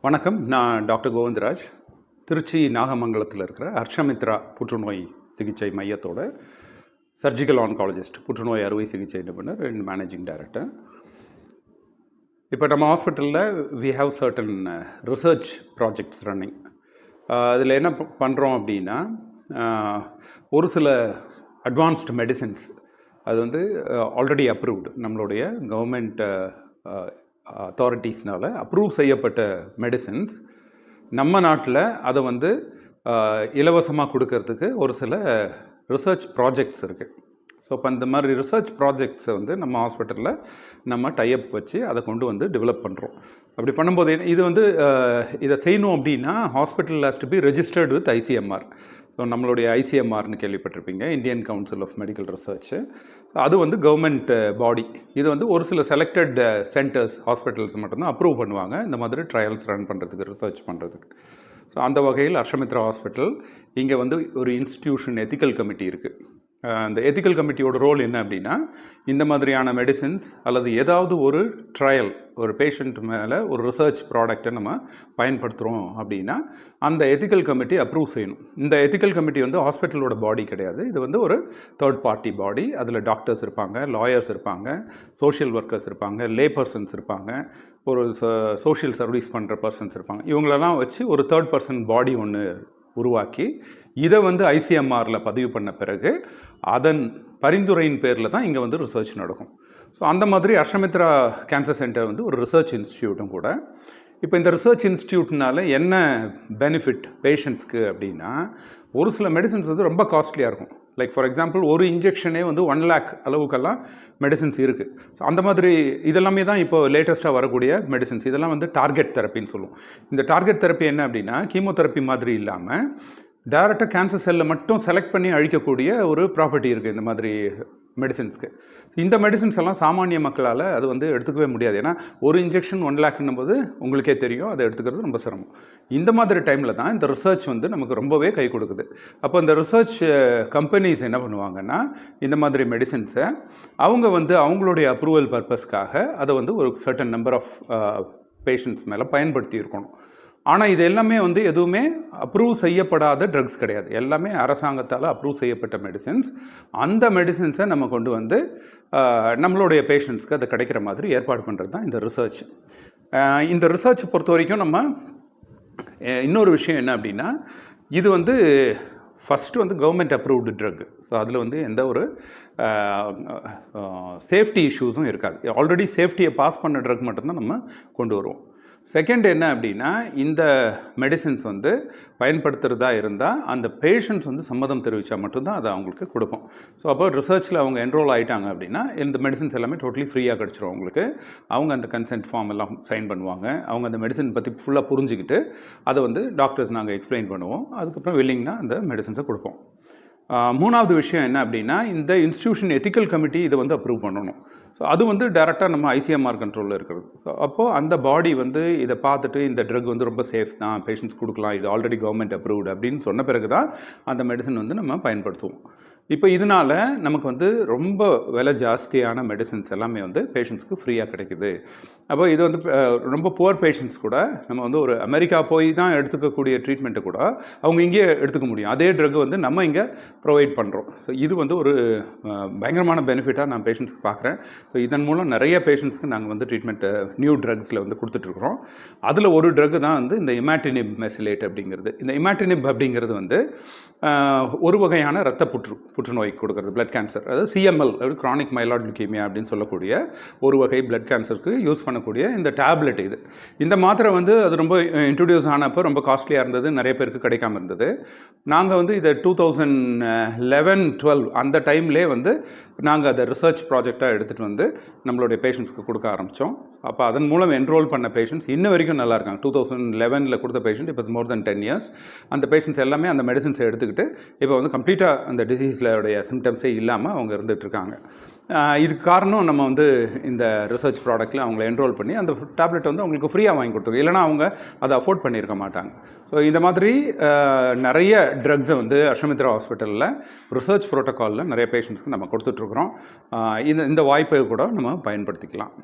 வணக்கம். நான் டாக்டர் கோவிந்தராஜ். திருச்சி நாகமங்கலத்தில் இருக்கிற ஹர்ஷமித்ரா புற்றுநோய் சிகிச்சை மையத்தோட சர்ஜிக்கல் ஆன்காலஜிஸ்ட், புற்றுநோய் அறுவை சிகிச்சை நிபுணர் அண்ட் மேனேஜிங் டைரக்டர். இப்போ நம்ம ஹாஸ்பிட்டலில் we have certain research projects running. அதில் என்ன பண்ணுறோம் அப்படின்னா, ஒரு சில அட்வான்ஸ்டு மெடிசின்ஸ் அது வந்து ஆல்ரெடி அப்ரூவ்டு, நம்மளுடைய கவர்மெண்ட் அத்தாரிட்டிஸ்னால் அப்ரூவ் செய்யப்பட்ட மெடிசின்ஸ் நம்ம நாட்டில் அதை வந்து இலவசமாக கொடுக்கறதுக்கு ஒரு சில ரிசர்ச் ப்ராஜெக்ட்ஸ் இருக்குது. ஸோ இப்போ இந்த மாதிரி ரிசர்ச் ப்ராஜெக்ட்ஸை வந்து நம்ம ஹாஸ்பிட்டலில் நம்ம டைப் வச்சு அதை கொண்டு வந்து டெவலப் பண்ணுறோம். அப்படி பண்ணும்போது இது வந்து இதை செய்யணும் அப்படின்னா hospital has to be registered with ICMR. So நம்மளுடைய ஐசிஎம்ஆர்னு கேள்விப்பட்டிருப்பீங்க, Indian council of medical research. அது வந்து கவர்மெண்ட் பாடி. இது வந்து ஒரு சில செலக்டட் சென்டர்ஸ், ஹாஸ்பிட்டல்ஸ் மட்டும்தான் அப்ரூவ் பண்ணுவாங்க இந்த மாதிரி ட்ரையல்ஸ் ரன் பண்ணுறதுக்கு, ரிசர்ச் பண்ணுறதுக்கு. ஸோ அந்த வகையில் ஹர்ஷமித்ரா ஹாஸ்பிட்டல் இங்கே வந்து ஒரு இன்ஸ்டிடியூஷன் எத்திக்கல் கமிட்டி இருக்குது. அந்த எத்திக்கல் கமிட்டியோட ரோல் என்ன அப்படின்னா, இந்த மாதிரியான மெடிசின்ஸ் அல்லது ஏதாவது ஒரு ட்ரையல், ஒரு பேஷண்ட் மேலே ஒரு ரிசர்ச் ப்ராடக்டை நம்ம பயன்படுத்துகிறோம் அப்படின்னா அந்த எத்திக்கல் கமிட்டி அப்ரூவ் செய்யணும். இந்த எத்திக்கல் கமிட்டி வந்து ஹாஸ்பிட்டலோட பாடி கிடையாது, இது வந்து ஒரு தேர்ட் பார்ட்டி பாடி. அதில் டாக்டர்ஸ் இருப்பாங்க, லாயர்ஸ் இருப்பாங்க, சோஷியல் ஒர்க்கர்ஸ் இருப்பாங்க, லே பர்சன்ஸ் இருப்பாங்க, ஒரு சோஷியல் சர்வீஸ் பண்ணுற பர்சன்ஸ் இருப்பாங்க. இவங்களெல்லாம் வச்சு ஒரு தேர்ட் பர்சன் பாடி ஒன்று உருவாக்கி இதை வந்து ஐசிஎம்ஆரில் பதிவு பண்ண பிறகு அதன் பரிந்துரையின் பேரில் தான் இங்கே வந்து ரிசர்ச் நடக்கும். ஸோ அந்த மாதிரி ஹர்ஷமித்ரா கேன்சர் சென்டர் வந்து ஒரு ரிசர்ச் இன்ஸ்டிடியூட்டும் கூட. இப்போ இந்த ரிசர்ச் இன்ஸ்டிடியூட்னால என்ன பெனிஃபிட் பேஷண்ட்ஸ்க்கு அப்படின்னா, ஒரு சில மெடிசின்ஸ் வந்து ரொம்ப காஸ்ட்லியாக இருக்கும். லைக் ஃபார் எக்ஸாம்பிள், ஒரு இன்ஜெக்ஷனே வந்து 1 lakh அளவுக்கெல்லாம் மெடிசின்ஸ் இருக்குது. ஸோ அந்த மாதிரி இதெல்லாமே தான் இப்போ லேட்டஸ்ட்டாக வரக்கூடிய மெடிசின்ஸ். இதெல்லாம் வந்து டார்கெட் தெரப்பின்னு சொல்லுவோம். இந்த டார்கெட் தெரப்பி என்ன அப்படின்னா, கீமோதெரப்பி மாதிரி இல்லாமல் டைரெக்டாக கேன்சர் செல்லை மட்டும் செலக்ட் பண்ணி அழிக்கக்கூடிய ஒரு ப்ராப்பர்ட்டி இருக்குது இந்த மாதிரி மெடிசின்ஸ்க்கு. இந்த மெடிசின்ஸ் எல்லாம் சாமானிய மக்களால் அது வந்து எடுத்துக்கவே முடியாது. ஏன்னா ஒரு இன்ஜெக்ஷன் 1 lakhன்னும் போது உங்களுக்கே தெரியும், அதை எடுத்துக்கிறது ரொம்ப சிரமம். இந்த மாதிரி டைமில் தான் இந்த ரிசர்ச் வந்து நமக்கு ரொம்பவே கை கொடுக்குது. அப்போ இந்த ரிசர்ச் கம்பெனிஸ் என்ன பண்ணுவாங்கன்னா, இந்த மாதிரி மெடிசின்ஸை அவங்க வந்து அவங்களுடைய அப்ரூவல் பர்பஸ்க்காக அதை வந்து ஒரு சர்டன் நம்பர் ஆஃப் பேஷண்ட்ஸ் மேலே பயன்படுத்தி இருக்கணும். ஆனால் இது எல்லாமே வந்து எதுவுமே அப்ரூவ் செய்யப்படாத ட்ரக்ஸ் கிடையாது, எல்லாமே அரசாங்கத்தால் அப்ரூவ் செய்யப்பட்ட மெடிசின்ஸ். அந்த மெடிசின்ஸை நம்ம கொண்டு வந்து நம்மளுடைய பேஷண்ட்ஸ்க்கு அது கிடைக்கிற மாதிரி ஏற்பாடு பண்ணுறது தான் இந்த ரிசர்ச். இந்த ரிசர்ச் பொறுத்த வரைக்கும் நம்ம இன்னொரு விஷயம் என்ன அப்படின்னா, இது வந்து ஃபஸ்ட்டு வந்து கவர்மெண்ட் அப்ரூவ்டு ட்ரக். ஸோ அதில் வந்து எந்த ஒரு சேஃப்டி இஷ்யூஸும் இருக்காது. ஆல்ரெடி சேஃப்டியை பாஸ் பண்ண ட்ரக் மட்டும்தான் நம்ம கொண்டு வருவோம். செகண்ட் என்ன அப்படின்னா, இந்த மெடிசின்ஸ் வந்து பயன்படுத்துகிறதா இருந்தால் அந்த பேஷண்ட்ஸ் வந்து சம்மதம் தெரிவித்தா மட்டும்தான் அதை அவங்களுக்கு கொடுப்போம். ஸோ அப்போ ரிசர்ச்சில் அவங்க என்ரோல் ஆகிட்டாங்க அப்படின்னா இந்த மெடிசின்ஸ் எல்லாமே டோட்டலி ஃப்ரீயாக கிடச்சிரும் அவங்களுக்கு. அவங்க அந்த கன்சென்ட் ஃபார்ம் எல்லாம் சைன் பண்ணுவாங்க. அவங்க அந்த மெடிசின் பற்றி ஃபுல்லாக புரிஞ்சுக்கிட்டு அதை வந்து டாக்டர்ஸ் நாங்கள் எக்ஸ்பிளைன் பண்ணுவோம். அதுக்கப்புறம் வில்லிங்னா அந்த மெடிசின்ஸை கொடுப்போம். மூணாவது விஷயம் என்ன அப்படின்னா, இந்த இன்ஸ்டிடியூஷன் எத்திக்கல் கமிட்டி இதை வந்து அப்ரூவ் பண்ணணும். ஸோ அது வந்து டேரெக்டாக நம்ம ஐசிஎம்ஆர் கண்ட்ரோலில் இருக்கிறது. ஸோ அப்போது அந்த பாடி வந்து இதை பார்த்துட்டு இந்த ட்ரக் வந்து ரொம்ப சேஃப் தான், பேஷண்ட்ஸ் கொடுக்கலாம், இது ஆல்ரெடி கவர்மெண்ட் அப்ரூவ்டு அப்படின்னு சொன்ன பிறகு தான் அந்த மெடிசன் வந்து நம்ம பயன்படுத்துவோம். இப்போ இதனால் நமக்கு வந்து ரொம்ப விலை ஜாஸ்தியான மெடிசின்ஸ் எல்லாமே வந்து பேஷண்ட்ஸ்க்கு ஃப்ரீயாக கிடைக்குது. அப்போ இது வந்து ரொம்ப புவர் பேஷண்ட்ஸ் கூட நம்ம வந்து ஒரு அமெரிக்கா போய் தான் எடுத்துக்கக்கூடிய ட்ரீட்மெண்ட்டை கூட அவங்க இங்கே எடுத்துக்க முடியும். அதே ட்ரக் வந்து நம்ம இங்கே ப்ரொவைட் பண்ணுறோம். ஸோ இது வந்து ஒரு பயங்கரமான பெனிஃபிட்டாக நான் பேஷண்ட்ஸ்க்கு பார்க்குறேன். ஸோ இதன் மூலம் நிறைய பேஷண்ட்ஸ்க்கு நாங்கள் வந்து ட்ரீட்மெண்ட்டு நியூ ட்ரக்ஸில் வந்து கொடுத்துட்ருக்குறோம். அதில் ஒரு ட்ரக் தான் வந்து இந்த இமாட்டினிப் மெசிலேட் அப்படிங்கிறது. இந்த இமாட்டினிப் அப்படிங்கிறது வந்து ஒரு வகையான இரத்த புற்றுநோய்க்கு கொடுக்குறது, பிளட் கேன்சர், அதாவது சிஎம்எல், அதாவது கிரானிக் மைலாய்டு லுக்கீமியா அப்படின்னு சொல்லக்கூடிய ஒரு வகை பிளட் கேன்சருக்கு யூஸ் பண்ணக்கூடிய இந்த டேப்லெட். இந்த மாத்திரை வந்து அது ரொம்ப இன்ட்ரடியூஸ் ஆனப்போ ரொம்ப காஸ்ட்லியாக இருந்தது, நிறைய பேருக்கு கிடைக்காம இருந்தது. நாங்கள் வந்து இதை 2011-12 அந்த டைம்லேயே வந்து நாங்கள் அதை ரிசர்ச் ப்ராஜெக்டாக எடுத்துகிட்டு வந்து நம்மளுடைய பேஷண்ட்ஸ்க்கு கொடுக்க ஆரம்பித்தோம். அப்போ அதன் மூலம் என்ரோல் பண்ண பேஷண்ட்ஸ் இன்ன வரைக்கும் நல்லா இருக்காங்க. 2011 கொடுத்த பேஷண்ட் இப்போ மோர் தென் 10 years. அந்த பேஷண்ட்ஸ் எல்லாமே அந்த மெடிசின்ஸை எடுத்துக்கிட்டு இப்போ வந்து கம்ப்ளீட்டாக அந்த டிசீஸில் சிம்டம்ஸே இல்லாமல் அவங்க இருந்துகிட்ருக்காங்க. இதுக்கு காரணம் நம்ம வந்து இந்த ரிசர்ச் ப்ராடக்ட்டில் அவங்கள என்ரோல் பண்ணி அந்த டேப்லெட் வந்து அவங்களுக்கு ஃப்ரீயாக வாங்கி கொடுத்துருக்கோம். இல்லைனா அவங்க அதை அஃபோர்ட் பண்ணியிருக்க மாட்டாங்க. ஸோ இந்த மாதிரி நிறைய ட்ரக்ஸை வந்து ஹர்ஷமித்ரா ஹாஸ்பிட்டலில் ரிசர்ச் ப்ரோட்டோக்காலில் நிறைய பேஷண்ட்ஸ்க்கு நம்ம கொடுத்துட்ருக்குறோம். இந்த வாய்ப்பை கூட நம்ம பயன்படுத்திக்கலாம்.